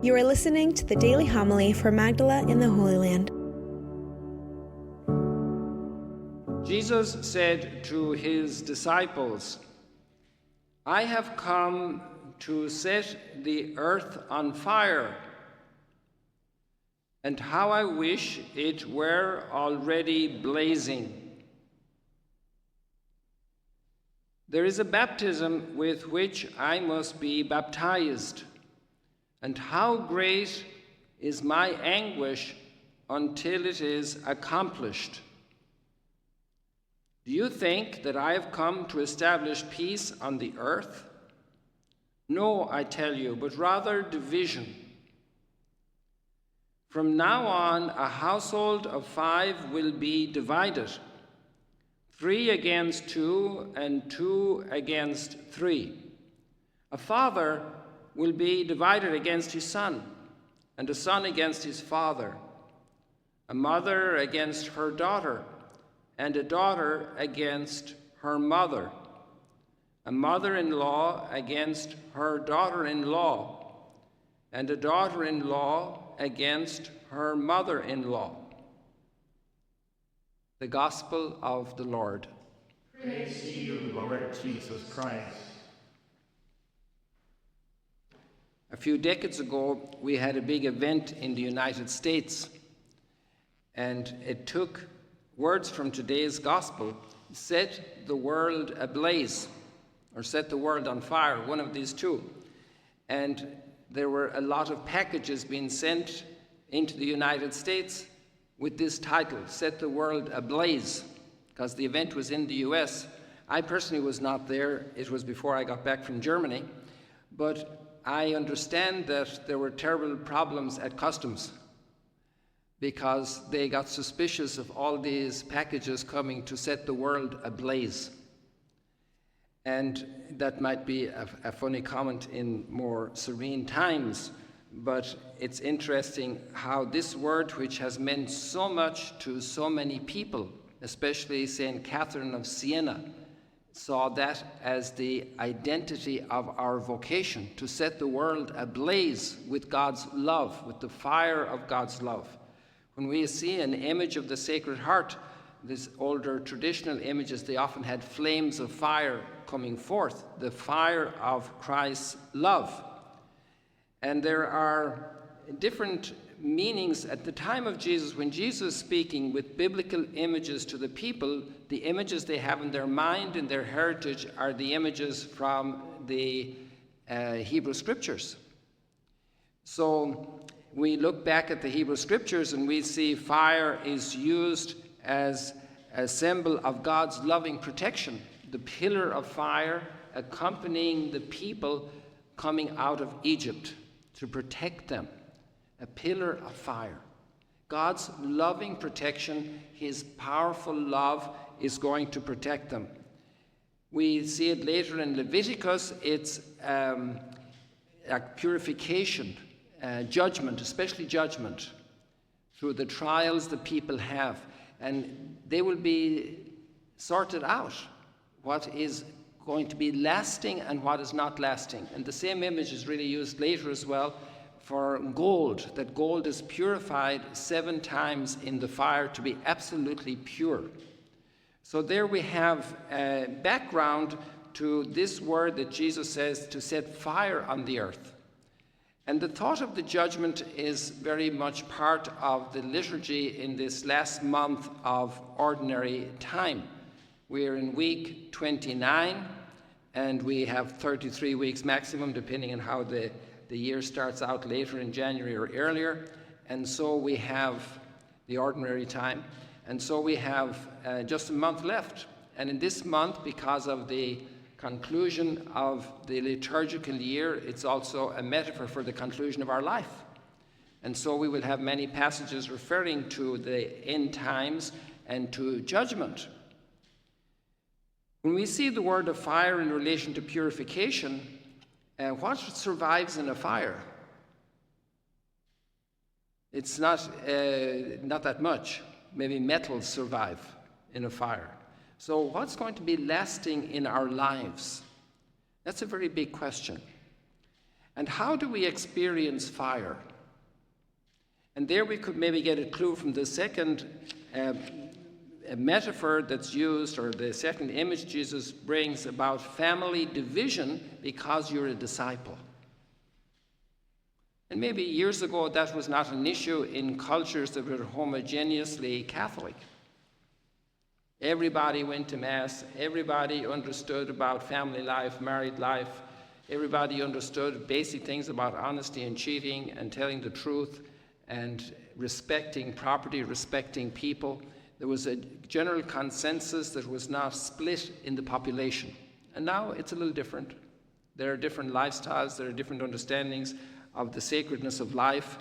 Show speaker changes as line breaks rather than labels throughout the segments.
You are listening to the Daily Homily for Magdala in the Holy Land.
Jesus said to his disciples, "I have come to set the earth on fire, and how I wish it were already blazing." There is a baptism with which I must be baptized, and how great is my anguish until it is accomplished. Do you think that I have come to establish peace on the earth? No, I tell you, but rather division. From now on, a household of 5 will be divided, 3 against 2 and 2 against 3. A father will be divided against his son, and a son against his father, a mother against her daughter, and a daughter against her mother, a mother-in-law against her daughter-in-law, and a daughter-in-law against her mother-in-law. The Gospel of the Lord.
Praise to you, Lord Jesus Christ.
A few decades ago, we had a big event in the United States, and it took words from today's Gospel, set the world ablaze, or set the world on fire, one of these two. And there were a lot of packages being sent into the United States with this title, Set the World Ablaze, because the event was in the US. I personally was not there. It was before I got back from Germany. But I understand that there were terrible problems at customs because they got suspicious of all these packages coming to set the world ablaze. And that might be a funny comment in more serene times, but it's interesting how this word, which has meant so much to so many people, especially St. Catherine of Siena, saw that as the identity of our vocation, to set the world ablaze with God's love, with the fire of God's love. When we see an image of the Sacred Heart, these older traditional images, they often had flames of fire coming forth, the fire of Christ's love. And there are different meanings at the time of Jesus. When Jesus is speaking with biblical images to the people, the images they have in their mind and their heritage are the images from the Hebrew Scriptures. So we look back at the Hebrew Scriptures and we see fire is used as a symbol of God's loving protection, the pillar of fire accompanying the people coming out of Egypt to protect them. A pillar of fire. God's loving protection, his powerful love is going to protect them. We see it later in Leviticus. It's a purification, judgment, especially judgment, through the trials the people have. And they will be sorted out, what is going to be lasting and what is not lasting. And the same image is really used later as well for gold, that gold is purified 7 times in the fire to be absolutely pure. So there we have a background to this word that Jesus says to set fire on the earth. And the thought of the judgment is very much part of the liturgy in this last month of ordinary time. We are in week 29, and we have 33 weeks maximum, depending on how the year starts out later in January or earlier. And so we have the ordinary time. And so we have just a month left. And in this month, because of the conclusion of the liturgical year, it's also a metaphor for the conclusion of our life. And so we will have many passages referring to the end times and to judgment. When we see the word of fire in relation to purification, what survives in a fire? It's not that much. Maybe metals survive in a fire. So what's going to be lasting in our lives? That's a very big question. And how do we experience fire? And there we could maybe get a clue from the second metaphor that's used, or the second image Jesus brings about family division because you're a disciple. And maybe years ago that was not an issue in cultures that were homogeneously Catholic. Everybody went to Mass, everybody understood about family life, married life, everybody understood basic things about honesty and cheating and telling the truth and respecting property, respecting people. There was a general consensus that was not split in the population. And now it's a little different. There are different lifestyles, there are different understandings of the sacredness of life,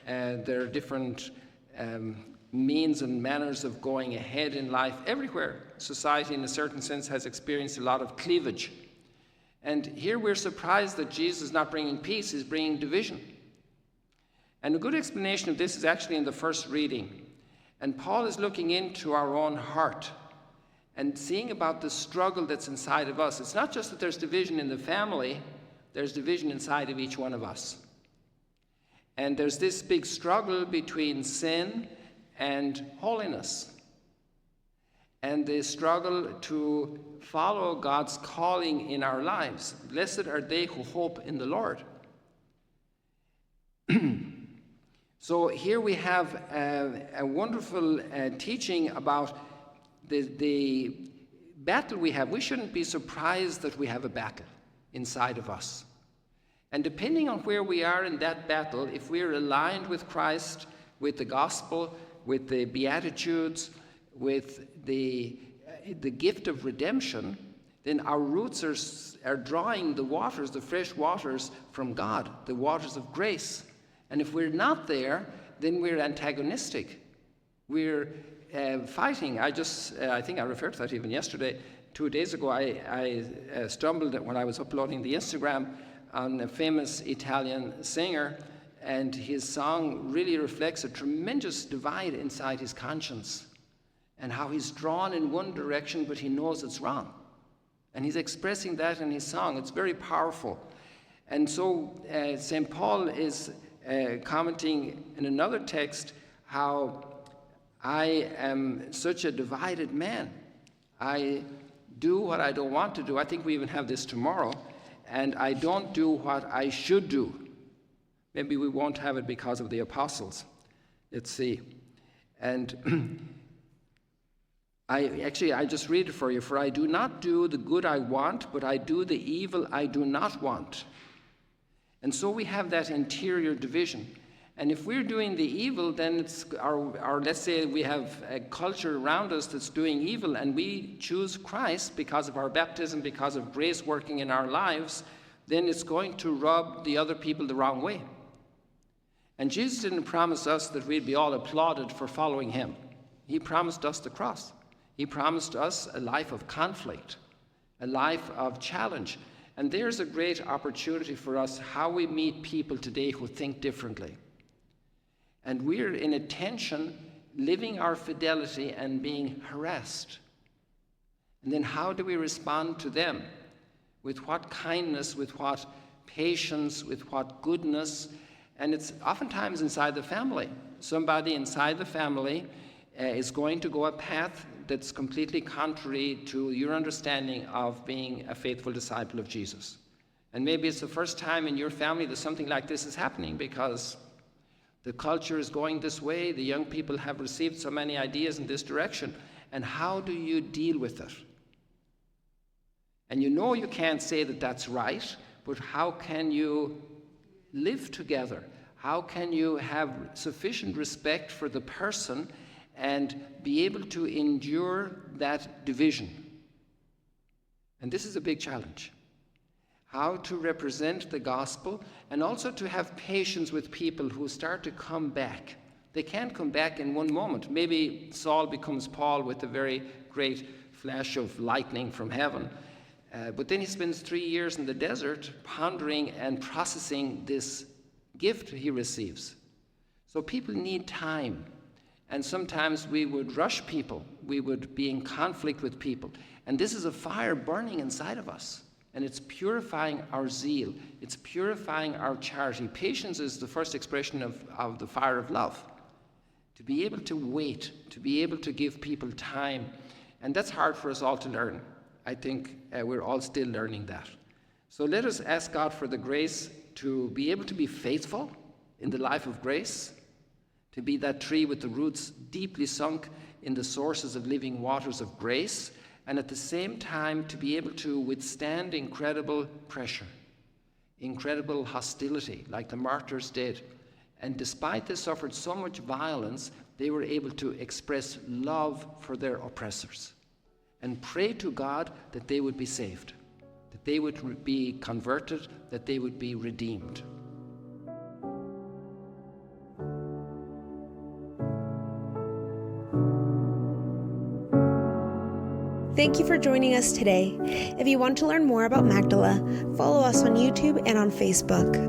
and there are different means and manners of going ahead in life. Everywhere, society in a certain sense has experienced a lot of cleavage. And here we're surprised that Jesus is not bringing peace, he's bringing division. And a good explanation of this is actually in the first reading. And Paul is looking into our own heart and seeing about the struggle that's inside of us. It's not just that there's division in the family, there's division inside of each one of us. And there's this big struggle between sin and holiness, and the struggle to follow God's calling in our lives. Blessed are they who hope in the Lord. So here we have a wonderful teaching about the battle we have. We shouldn't be surprised that we have a battle inside of us. And depending on where we are in that battle, if we're aligned with Christ, with the gospel, with the Beatitudes, with the gift of redemption, then our roots are drawing the waters, the fresh waters from God, the waters of grace. And if we're not there, then we're antagonistic. We're fighting. I think I referred to that even yesterday. 2 days ago, I stumbled when I was uploading the Instagram on a famous Italian singer, and his song really reflects a tremendous divide inside his conscience and how he's drawn in one direction, but he knows it's wrong. And he's expressing that in his song. It's very powerful. And so St. Paul is commenting in another text how I am such a divided man. I do what I don't want to do. I think we even have this tomorrow. And I don't do what I should do. Maybe we won't have it because of the apostles. Let's see. And I just read it for you. For I do not do the good I want, but I do the evil I do not want. And so we have that interior division. And if we're doing the evil, then it's our let's say we have a culture around us that's doing evil, and we choose Christ because of our baptism, because of grace working in our lives, then it's going to rub the other people the wrong way. And Jesus didn't promise us that we'd be all applauded for following him. He promised us the cross. He promised us a life of conflict, a life of challenge. And there's a great opportunity for us how we meet people today who think differently. And we're in a tension, living our fidelity and being harassed. And then how do we respond to them? With what kindness, with what patience, with what goodness? And it's oftentimes inside the family. Somebody inside the family is going to go a path that's completely contrary to your understanding of being a faithful disciple of Jesus. And maybe it's the first time in your family that something like this is happening, because the culture is going this way. The young people have received so many ideas in this direction. And how do you deal with it? And you know you can't say that that's right, but how can you live together? How can you have sufficient respect for the person and be able to endure that division? And this is a big challenge. How to represent the gospel, and also to have patience with people who start to come back. They can't come back in one moment. Maybe Saul becomes Paul with a very great flash of lightning from heaven. But then he spends 3 years in the desert pondering and processing this gift he receives. So people need time. And sometimes we would rush people. We would be in conflict with people. And this is a fire burning inside of us. and it's purifying our zeal. It's purifying our charity. Patience is the first expression of the fire of love. To be able to wait, to be able to give people time. And that's hard for us all to learn. I think we're all still learning that. So let us ask God for the grace to be able to be faithful in the life of grace, to be that tree with the roots deeply sunk in the sources of living waters of grace, and at the same time to be able to withstand incredible pressure, incredible hostility, like the martyrs did. And despite they suffered so much violence, they were able to express love for their oppressors and pray to God that they would be saved, that they would be converted, that they would be redeemed.
Thank you for joining us today. If you want to learn more about Magdala, follow us on YouTube and on Facebook.